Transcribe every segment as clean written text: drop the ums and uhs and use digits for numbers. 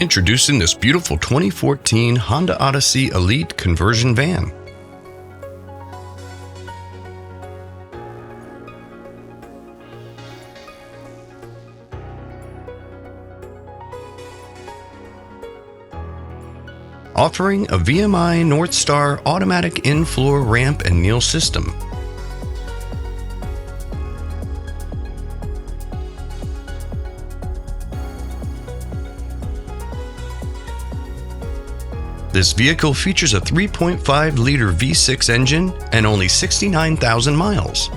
Introducing this beautiful 2014 Honda Odyssey Elite Conversion van. Offering a VMI Northstar automatic in-floor ramp and kneel system. This vehicle features a 3.5-liter V6 engine and only 69,000 miles.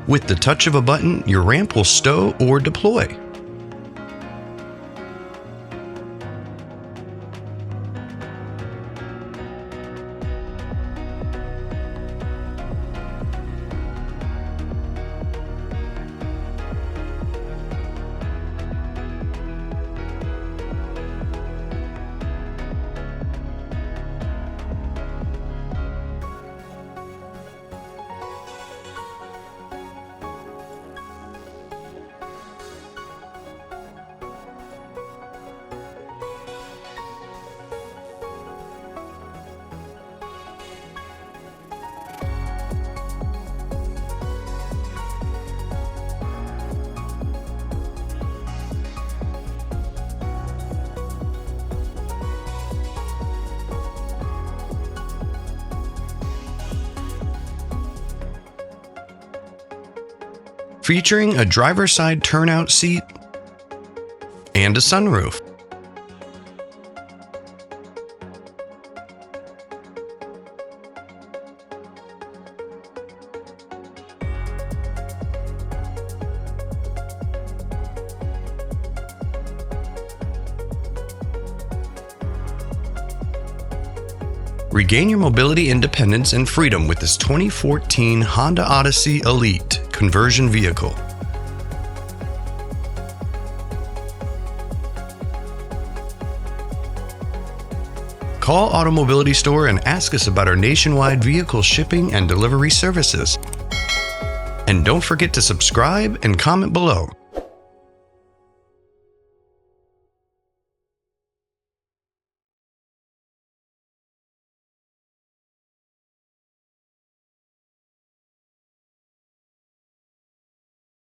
With the touch of a button, your ramp will stow or deploy. Featuring a driver's side turnout seat and a sunroof. Regain your mobility independence and freedom with this 2014 Honda Odyssey Elite Conversion vehicle. Call AutoMobility Store and ask us about our nationwide vehicle shipping and delivery services. And don't forget to subscribe and comment below.